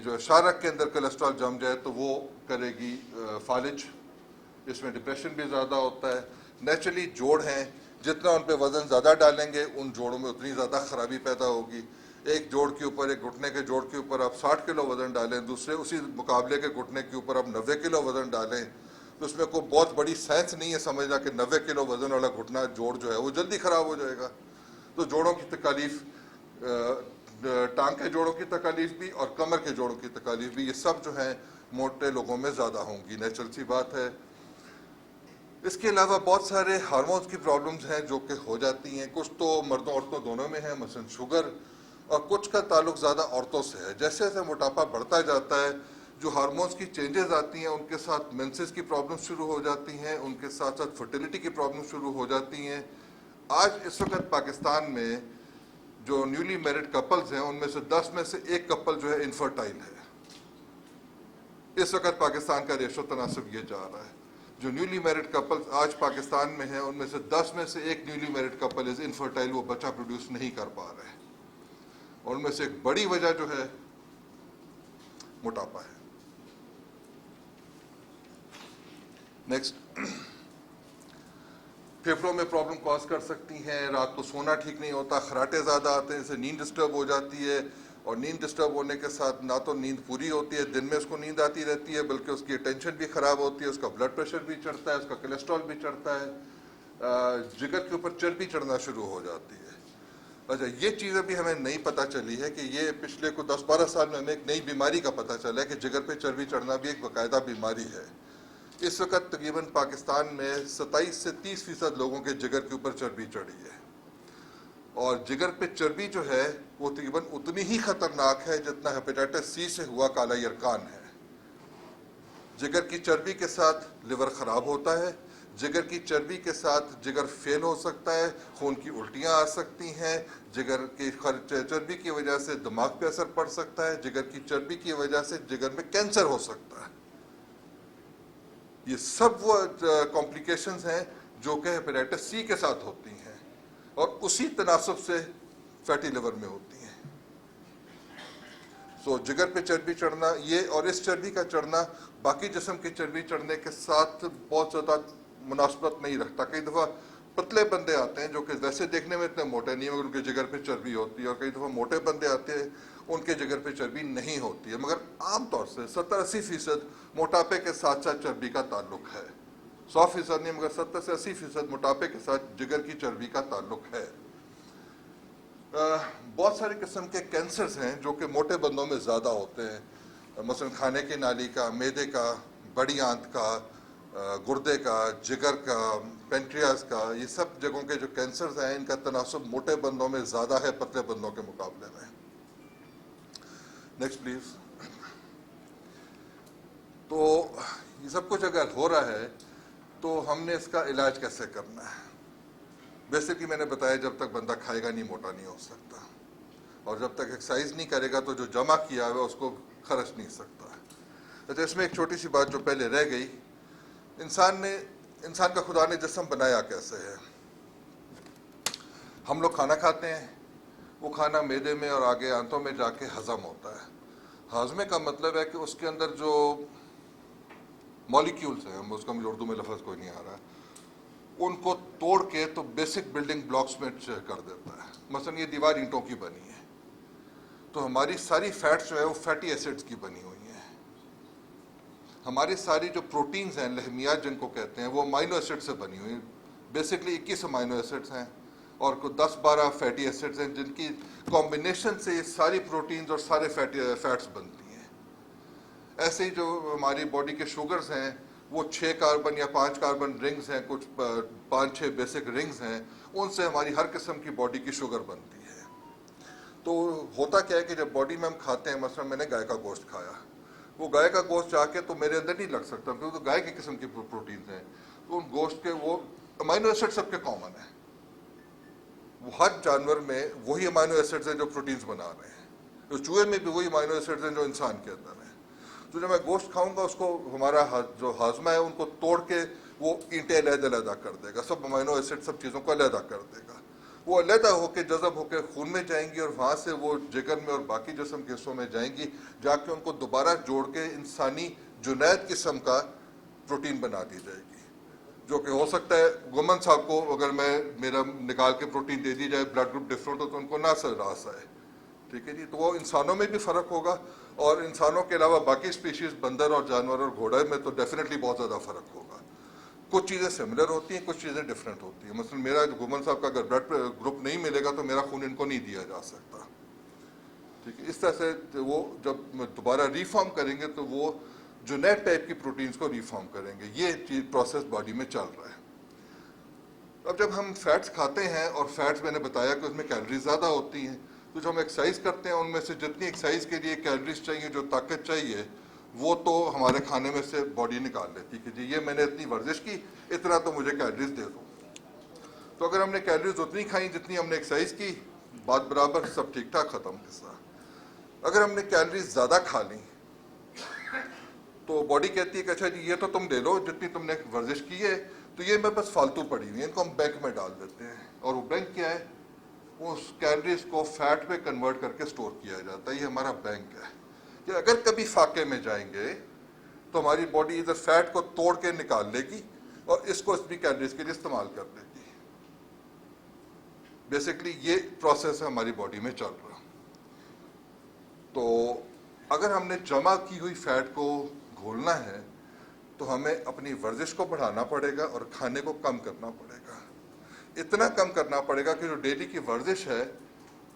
جو شارک کے اندر کولیسٹرول جم جائے تو وہ کرے گی فالج. اس میں ڈپریشن بھی زیادہ ہوتا ہے. نیچرلی جوڑ ہیں، جتنا ان پہ وزن زیادہ ڈالیں گے ان جوڑوں میں اتنی زیادہ خرابی پیدا ہوگی. ایک جوڑ کے اوپر، ایک گھٹنے کے جوڑ کے اوپر آپ 60 کلو وزن ڈالیں، دوسرے اسی مقابلے کے گھٹنے کے اوپر آپ 90 کلو وزن ڈالیں، تو اس میں کوئی بہت بڑی سائنس نہیں ہے سمجھنا کہ 90 کلو وزن والا گھٹنا جوڑ جو ہے وہ جلدی خراب ہو جائے گا. تو جوڑوں کی تکالیف، ٹانگ کے جوڑوں کی تکالیف بھی اور کمر کے جوڑوں کی تکالیف بھی، یہ سب جو ہیں موٹے لوگوں میں زیادہ ہوں گی. نیچرل سی بات ہے. اس کے علاوہ بہت سارے ہارمونز کی پرابلمز ہیں جو کہ ہو جاتی ہیں. کچھ تو مردوں عورتوں دونوں میں ہیں، مثلا شوگر، اور کچھ کا تعلق زیادہ عورتوں سے ہے. جیسے جیسے موٹاپا بڑھتا جاتا ہے جو ہارمونز کی چینجز آتی ہیں ان کے ساتھ مینسز کی پرابلم شروع ہو جاتی ہیں، ان کے ساتھ ساتھ فرٹیلیٹی کی پرابلم شروع ہو جاتی ہیں. آج اس وقت پاکستان میں جو نیولی میرڈ کپلز ہیں ان میں سے 10 میں سے ایک کپل جو ہے انفرٹائل ہے. اس وقت پاکستان کا ریشو تناسب یہ جا رہا ہے. جو نیولی میرڈ کپل آج پاکستان میں ہیں ان میں سے 10 میں سے ایک نیولی میرڈ کپل از انفرٹائل، وہ بچہ پروڈیوس نہیں کر پا رہے. اور ان میں سے ایک بڑی وجہ جو ہے موٹاپا ہے. نیکسٹ. پھیپھڑوں میں پرابلم کاز کر سکتی ہیں، رات کو سونا ٹھیک نہیں ہوتا، خراٹے زیادہ آتے ہیں، جس سے نیند ڈسٹرب ہو جاتی ہے. اور نیند ڈسٹرب ہونے کے ساتھ نہ تو نیند پوری ہوتی ہے، دن میں اس کو نیند آتی رہتی ہے، بلکہ اس کی اٹینشن بھی خراب ہوتی ہے، اس کا بلڈ پریشر بھی چڑھتا ہے، اس کا کولیسٹرول بھی چڑھتا ہے، جگر کے اوپر چربی چڑھنا شروع ہو جاتی ہے. اچھا، یہ چیز ابھی ہمیں نہیں پتہ چلی ہے کہ یہ پچھلے کو 10-12 سال میں ہمیں ایک نئی بیماری کا پتہ چلا ہے کہ جگر پہ چربی چڑھنا بھی ایک باقاعدہ بیماری ہے. اس وقت تقریباً پاکستان میں 27 سے 30% لوگوں کے جگر کے اوپر چربی چڑھی ہے. اور جگر پہ چربی جو ہے وہ تقریباً اتنی ہی خطرناک ہے جتنا ہیپیٹائٹس سی سے ہوا کالا یرقان ہے. جگر کی چربی کے ساتھ لیور خراب ہوتا ہے، جگر کی چربی کے ساتھ جگر فیل ہو سکتا ہے، خون کی الٹیاں آ سکتی ہیں، جگر کی چربی کی وجہ سے دماغ پہ اثر پڑ سکتا ہے، جگر کی چربی کی وجہ سے جگر میں کینسر ہو سکتا ہے. یہ سب وہ کمپلیکیشنز ہیں جو کہ ہیپیٹائٹس سی کے ساتھ ہوتی ہیں اور اسی تناسب سے فیٹی لیور میں ہوتی ہیں. سو جگر پہ چربی چڑھنا یہ، اور اس چربی کا چڑھنا باقی جسم کی چربی چڑھنے کے ساتھ بہت زیادہ مناسبت نہیں رکھتا. کئی دفعہ پتلے بندے آتے ہیں جو کہ ویسے دیکھنے میں اتنے موٹے نہیں ہیں مگر ان کے جگر پہ چربی ہوتی ہے، اور کئی دفعہ موٹے بندے آتے ہیں ان کے جگر پہ چربی نہیں ہوتی ہے. مگر عام طور سے 70-80% موٹاپے کے ساتھ ساتھ چربی کا تعلق ہے. 100% نہیں مگر 70 سے 80% موٹاپے کے ساتھ جگر کی چربی کا تعلق ہے. بہت سارے قسم کے کینسرز ہیں جو کہ موٹے بندوں میں زیادہ ہوتے ہیں، مثلا کھانے کی نالی کا، معدے کا، بڑی آنت کا، گردے کا، جگر کا، پینکریاس کا. یہ سب جگہوں کے جو کینسرز ہیں ان کا تناسب موٹے بندوں میں زیادہ ہے پتلے بندوں کے مقابلے میں. Next please. تو یہ سب کچھ اگر ہو رہا ہے تو ہم نے اس کا علاج کیسے کرنا ہے؟ بیسکلی میں نے بتایا جب تک بندہ کھائے گا نہیں موٹا نہیں ہو سکتا, اور جب تک ایکسرسائز نہیں کرے گا تو جو جمع کیا ہوا اس کو خرچ نہیں سکتا. اچھا, اس میں ایک چھوٹی سی بات جو پہلے رہ گئی, انسان کا خدا نے جسم بنایا کیسے ہے. ہم لوگ کھانا کھاتے ہیں, وہ کھانا معدے میں اور آگے آنتوں میں جا کے ہضم ہوتا ہے. ہاضمے کا مطلب ہے کہ اس کے اندر جو مالیکیولز ہیں, اس کا مجھے اردو میں لفظ کوئی نہیں آ رہا, ان کو توڑ کے تو بیسک بلڈنگ بلاکس میں کر دیتا ہے. مثلا یہ دیوار اینٹوں کی بنی ہے, تو ہماری ساری فیٹس جو ہے وہ فیٹی ایسڈز کی بنی ہوئی ہیں. ہماری ساری جو پروٹینز ہیں, لحمیات جن کو کہتے ہیں, وہ امائنو ایسڈ سے بنی ہوئی ہیں. بیسکلی 21 امائنو ایسڈز ہیں اور 10-12 فیٹی ایسڈز ہیں, جن کی کمبینیشن سے یہ ساری پروٹینز اور سارے فیٹس بنتی ہیں. ایسے ہی جو ہماری باڈی کے شوگرز ہیں, وہ 6 کاربن یا 5 کاربن رنگز ہیں, کچھ 5-6 بیسک رنگز ہیں, ان سے ہماری ہر قسم کی باڈی کی شوگر بنتی ہے. تو ہوتا کیا ہے کہ جب باڈی میں ہم کھاتے ہیں, مثلا میں نے گائے کا گوشت کھایا, وہ گائے کا گوشت جا کے تو میرے اندر نہیں لگ سکتا کیونکہ تو گائے کی قسم کی پروٹینز ہیں. تو ان گوشت کے وہ امائنو ایسڈ سب کے کامن ہیں, وہ ہر جانور میں وہی امائنو ایسڈز ہیں جو پروٹینز بنا رہے ہیں. تو چوہے میں بھی وہی امائنو ایسڈز ہیں جو انسان کے اندر ہیں. تو جب میں گوشت کھاؤں گا, اس کو ہمارا جو ہاضمہ ہے ان کو توڑ کے وہ اینٹیں علیحدہ کر دے گا, سب امائنو ایسڈ سب چیزوں کو علیحدہ کر دے گا. وہ علیحدہ ہو کے جذب ہو کے خون میں جائیں گی, اور وہاں سے وہ جگر میں اور باقی جسم کے حصوں میں جائیں گی, جا کے ان کو دوبارہ جوڑ کے انسانی جنید قسم کا پروٹین بنا دی جائے گی. جو کہ ہو سکتا ہے گومن صاحب کو اگر میرا نکال کے پروٹین دے دی جائے, بلڈ گروپ ڈفرینٹ ہو تو ان کو نہ راس آئے. ٹھیک ہے جی, تو وہ انسانوں میں بھی فرق ہوگا, اور انسانوں کے علاوہ باقی اسپیشیز بندر اور جانور اور گھوڑے میں تو ڈیفینیٹلی بہت زیادہ فرق ہوگا. کچھ چیزیں سملر ہوتی ہیں, کچھ چیزیں ڈفرینٹ ہوتی ہیں. مثلا میرا گومن صاحب کا اگر بلڈ گروپ نہیں ملے گا تو میرا خون ان کو نہیں دیا جا سکتا. ٹھیک ہے, اس طرح سے وہ جب دوبارہ ریفارم کریں گے تو وہ جو نئے ٹائپ کی پروٹینز کو ریفارم کریں گے. یہ چیز پروسیس باڈی میں چل رہا ہے. اب جب ہم فیٹس کھاتے ہیں, اور فیٹس میں نے بتایا کہ اس میں کیلریز زیادہ ہوتی ہیں, تو جو ہم ایکسرسائز کرتے ہیں ان میں سے جتنی ایکسرسائز کے لیے کیلریز چاہیے, جو طاقت چاہیے, وہ تو ہمارے کھانے میں سے باڈی نکال لیتی کہ جی یہ میں نے اتنی ورزش کی, اتنا تو مجھے کیلریز دے دو. تو اگر ہم نے کیلریز اتنی کھائیں جتنی ہم نے ایکسرسائز کی, بات برابر, سب ٹھیک ٹھاک, ختم قصہ. اگر ہم نے کیلریز زیادہ کھا لیں تو باڈی کہتی ہے کہ اچھا جی یہ تو تم لے لو جتنی تم نے ورزش کی ہے, تو یہ میں بس فالتو پڑی ہوئی ہیں, ان کو ہم بینک میں ڈال دیتے ہیں. اور وہ بینک کیا ہے, اس کیلریز کو فیٹ پہ کنورٹ کر کے سٹور کیا جاتا ہے. یہ ہمارا بینک ہے کہ اگر کبھی فاقے میں جائیں گے تو ہماری باڈی ادھر فیٹ کو توڑ کے نکال لے گی اور اس کو اس بھی کیلریز کے لیے استعمال کر لے گی. بیسکلی یہ پروسیس ہے ہماری باڈی میں چل رہا. تو اگر ہم نے جمع کی ہوئی فیٹ کو گھولنا ہے تو ہمیں اپنی ورزش کو بڑھانا پڑے گا اور کھانے کو کم کرنا پڑے گا. اتنا کم کرنا پڑے گا کہ جو ڈیلی کی ورزش ہے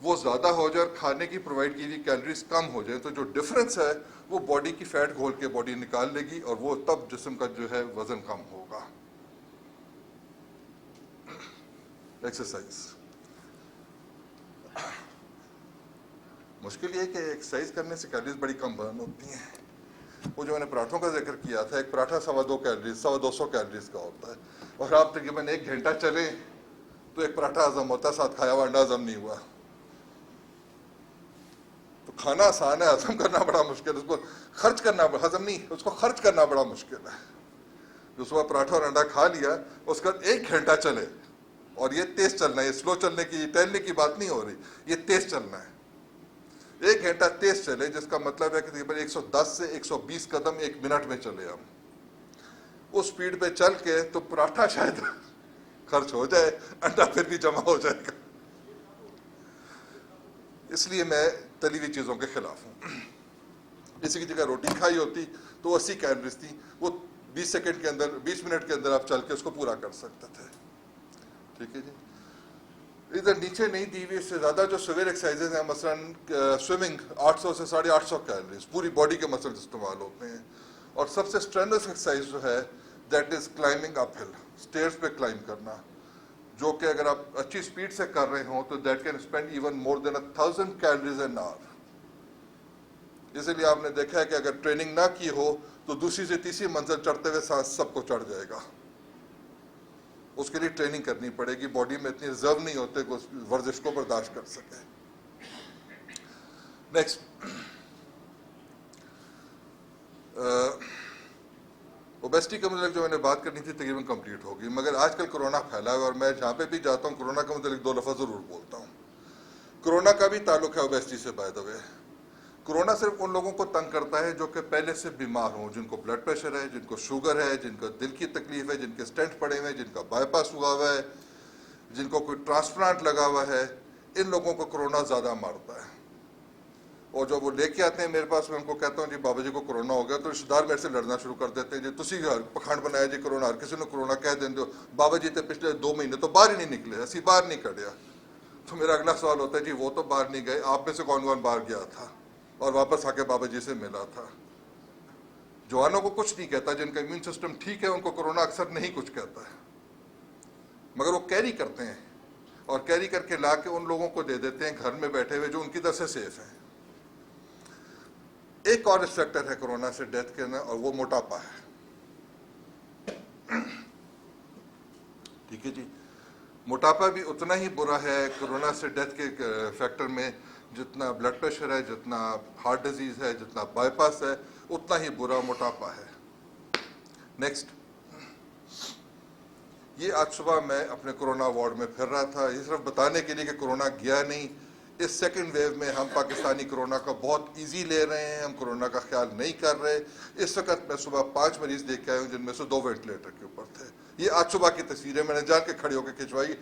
وہ زیادہ ہو جائے اور کھانے کی پرووائڈ کی ہوئی کیلریز کم ہو جائے, تو جو ڈفرینس ہے وہ باڈی کی فیٹ گھول کے باڈی نکال لے گی, اور وہ تب جسم کا جو ہے وزن کم ہوگا. ایکسرسائز مشکل یہ ہے کہ ایکسرسائز کرنے سے کیلریز بڑی کم برن ہوتی ہیں. وہ جو میں نے پراٹھوں کا ذکر کیا تھا, ایک پراٹھا 250 کیلریز 250 کیلریز کا ہوتا ہے, اور آپ تقریباً 1 گھنٹہ چلیں تو ایک پراٹھا ہضم ہوتا ہے, ساتھ کھایا ہوا انڈا ہضم نہیں ہوا. تو کھانا آسان ہے, ہضم کرنا بڑا مشکل ہے, اس کو خرچ کرنا, ہضم نہیں, اس کو خرچ کرنا بڑا مشکل ہے. جو صبح پراٹھا اور انڈا کھا لیا, اس کا 1 گھنٹہ چلے, اور یہ تیز چلنا ہے, یہ سلو چلنے کی ٹہلنے کی بات نہیں ہو رہی, یہ تیز چلنا ہے. 1 گھنٹہ تیز چلے, جس کا مطلب ہے کہ تقریباً 110 سے 120 قدم 1 منٹ میں چلے ہم. اس سپیڈ پہ چل کے تو پراٹھا شاید خرچ ہو جائے, انڈا پھر بھی جمع ہو جائے گا. اس لیے میں تلی ہوئی چیزوں کے خلاف ہوں. اسی کی جگہ روٹی کھائی ہوتی تو 80 کیلریز تھی, وہ 20 سیکنڈ کے اندر 20 منٹ کے اندر آپ چل کے اس کو پورا کر سکتے تھے. ٹھیک ہے جی. ادھر نیچے نہیں دی ہوئی, اس سے زیادہ جو سویر ایکسرسائزز ہیں, مثلا سوئمنگ 800 سے 850 کیلریز پوری باڈی کے مسلز استعمال ہوتے ہیں. اور سب سے اسٹرینس ایکسرسائز جو ہے دیٹ از کلائمبنگ اپ ہل, اسٹیئرس پہ کلائمب کرنا, جو کہ اگر آپ اچھی اسپیڈ سے کر رہے ہوں تو that can spend even more than 1000 calories an hour. اسی لیے آپ نے دیکھا ہے کہ اگر ٹریننگ نہ کی ہو تو دوسری سے تیسری منزل چڑھتے ہوئے سانس سب کو چڑھ جائے گا. اس کے لیے ٹریننگ کرنی پڑے گی. باڈی میں اتنی ریزرو نہیں ہوتے کہ اس ورزش کو برداشت کر سکے. نیکسٹ, اوبیسٹی کا متعلق جو میں نے بات کرنی تھی تقریباً کمپلیٹ ہوگی, مگر آج کل کرونا پھیلا ہے اور میں جہاں پہ بھی جاتا ہوں کرونا کا متعلق 2 لفظ ضرور بولتا ہوں. کرونا کا بھی تعلق ہے اوبیسٹی سے. بائی دا وے, کرونا صرف ان لوگوں کو تنگ کرتا ہے جو کہ پہلے سے بیمار ہوں, جن کو بلڈ پریشر ہے, جن کو شوگر ہے, جن کو دل کی تکلیف ہے, جن کے اسٹینٹ پڑے ہوئے ہیں, جن کا بائی پاس ہوا ہوا ہے, جن کو کوئی ٹرانسپلانٹ لگا ہوا ہے. ان لوگوں کو کرونا زیادہ مارتا ہے. اور جو وہ لے کے آتے ہیں میرے پاس, میں ان کو کہتا ہوں جی بابا جی کو کرونا ہو گیا, تو رشتے دار میرے سے لڑنا شروع کر دیتے ہیں, جی تسی پکھانڈ بنایا جی کرونا, ہر کسی نے کرونا کہہ دیں دو. بابا جی تے پچھلے 2 مہینے تو باہر ہی نہیں نکلے, اسی باہر نہیں کڑیا. تو میرا اگلا سوال ہوتا ہے جی وہ تو باہر نہیں گئے, آپ میں سے کون کون باہر گیا تھا اور واپس آ کے بابا جی سے ملا تھا؟ جوانوں کو کچھ نہیں کہتا, جن کا امیون سسٹم ٹھیک ہے ان کو کرونا اکثر نہیں کچھ کہتا ہے, مگر وہ کیری کرتے ہیں اور کیری کر کے لا کے ان لوگوں کو دے دیتے ہیں گھر میں بیٹھے ہوئے جو ان کی طرف سے سیف ہیں. ایک اور فیکٹر ہے کرونا سے ڈیتھ کے اندر, اور وہ موٹاپا ہے. ٹھیک ہے جی, موٹاپا بھی اتنا ہی برا ہے کرونا سے ڈیتھ کے فیکٹر میں جتنا بلڈ پریشر ہے, جتنا ہارٹ ڈیزیز ہے, جتنا بائی پاس ہے, اتنا ہی برا موٹاپا ہے. نیکسٹ, یہ آج صبح میں اپنے کرونا وارڈ میں پھر رہا تھا, یہ صرف بتانے کے لیے کہ کرونا گیا نہیں. اس سیکنڈ ویو میں ہم پاکستانی کرونا کا بہت ایزی لے رہے ہیں, ہم کرونا کا خیال نہیں کر رہے. اس وقت میں صبح 5 مریض دیکھ کے آیا ہوں جن میں سے 2 وینٹیلیٹر کے اوپر تھے. یہ آج صبح کی تصویریں میں نے جان کے کھڑے ہو کے کھنچوائی,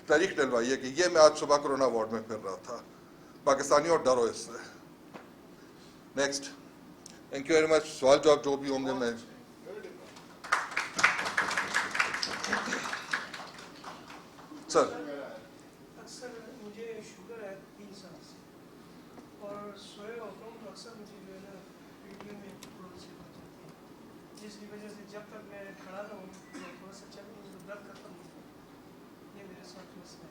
تاریخ ڈلوائی ہے کہ یہ میں آج صبح کرونا وارڈ میں پھر رہا تھا. پاکستانیوں اور ڈرو اس سے. Next, thank you very much. سوال جواب جو بھی ہوں گے میں سر. اکثر مجھے شوگر ہے 3 سال سے, اور سوئے ہوتا ہوں تو اکثر مجھے جو ہے نا پیٹیوں میں تھوڑی سی ہو جاتی ہے, جس کی وجہ سے جب تک میں کھڑا نہ ہوں تھوڑا سا چل رہا ہوں درد ختم ہوتا ہے. یہ میرے ساتھ مسئلہ ہے.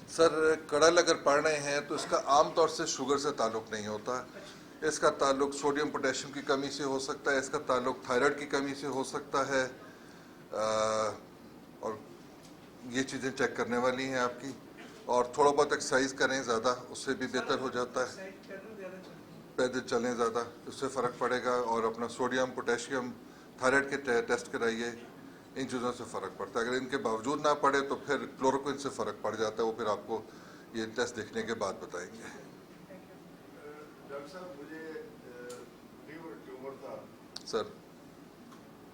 سر کڑل اگر پڑھ رہے ہیں تو اس کا عام طور سے شوگر سے تعلق نہیں ہوتا. اس کا تعلق سوڈیم پوٹیشیم کی کمی سے ہو سکتا ہے, اس کا تعلق تھائرائڈ کی کمی سے ہو سکتا ہے, اور یہ چیزیں چیک کرنے والی ہیں آپ کی. اور تھوڑا بہت ایکسرسائز کریں زیادہ, اس سے بھی بہتر ہو جاتا ہے. پیدل چلیں زیادہ, اس سے فرق پڑے گا. اور اپنا سوڈیم پوٹیشیم تھائرائڈ کے ٹیسٹ کرائیے, ان چیزوں سے فرق پڑتا ہے. اگر ان کے باوجود نہ پڑے تو پھر کلوروکوئن سے فرق پڑ جاتا ہے, وہ پھر آپ کو یہ ٹیسٹ دیکھنے کے بعد بتائیں گے. ڈاکٹر صاحب مجھے لیور ٹیومر تھا سر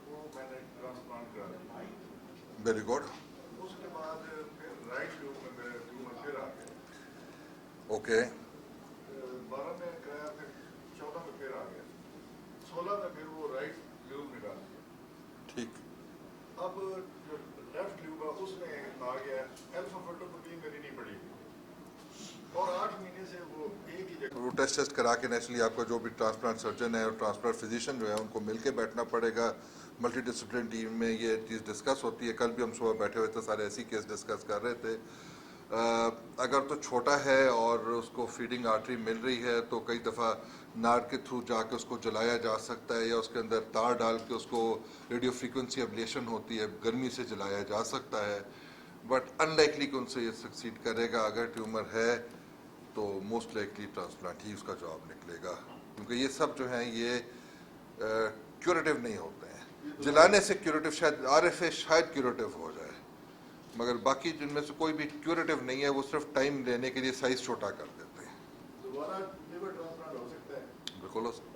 وہ میں نے ٹرانسپلانٹ کرا دیا. Very good. اس کے بعد پھر رائٹ لیور میں میرا ٹیومر پھر آ گیا. اوکے. 12 میں کرایا, پھر 14 میں پھر آ گیا, 16 میں پھر وہ رائٹ لیور نکال دیا. ٹھیک. اب جو لیفٹ لیور اس میں آ گیا, الفا فیٹوپروٹین میری نہیں پڑی اور 8 مہینے سے وہ ایک ہی جگہ. وہ ٹیسٹ کرا کے نیچرلی آپ کا جو بھی ٹرانسپلانٹ سرجن ہے اور ٹرانسپلانٹ فزیشین جو ہے ان کو مل کے بیٹھنا پڑے گا. ملٹی ڈسپلن ٹیم میں یہ چیز ڈسکس ہوتی ہے. کل بھی ہم صبح بیٹھے ہوئے تھے, سارے ایسی کیس ڈسکس کر رہے تھے. اگر تو چھوٹا ہے اور اس کو فیڈنگ آرٹری مل رہی ہے تو کئی دفعہ ناڑ کے تھرو جا کے اس کو جلایا جا سکتا ہے, یا اس کے اندر تار ڈال کے اس کو ریڈیو فریکوینسی ابلیشن ہوتی ہے, گرمی سے جلایا جا سکتا ہے. بٹ ان لائکلی کہ ان سے یہ سکسیڈ کرے گا. اگر ٹیومر ہے تو موسٹ لائکلی ٹرانسپلانٹ ہی اس کا جواب نکلے گا, کیونکہ یہ سب جو ہیں یہ کیوریٹیو نہیں ہوتے ہیں. جلانے سے کیوریٹیو شاید RFA شاید کیوریٹیو ہو جائے, مگر باقی جن میں سے کوئی بھی کیوریٹیو نہیں ہے, وہ صرف ٹائم لینے کے لیے سائز چھوٹا کر دیتے ہیں. دوبارہ لیور ٹرانسپلانٹ ہو سکتا ہے. بالکل ہو سکتا ہے.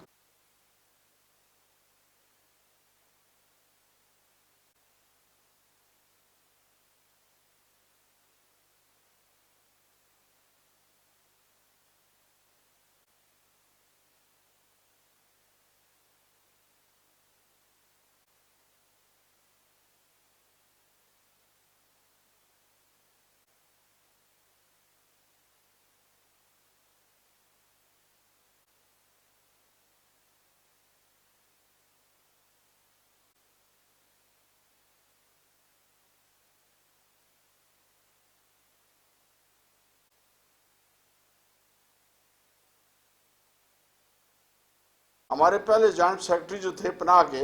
ہمارے پہلے جوائنٹ سیکرٹری جو تھے پناہ کے,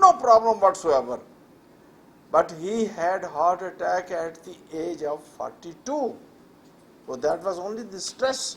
no problem whatsoever, but he had heart attack at the age of 42, so that was only the stress.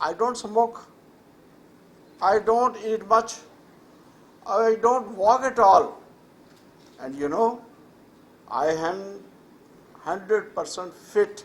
I don't smoke, I don't eat much, I don't walk at all, and you know, I am 100% fit.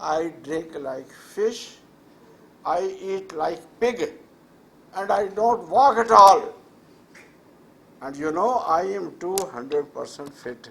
I drink like fish, I eat like pig, and I don't walk at all. And you know, I am 200% fit.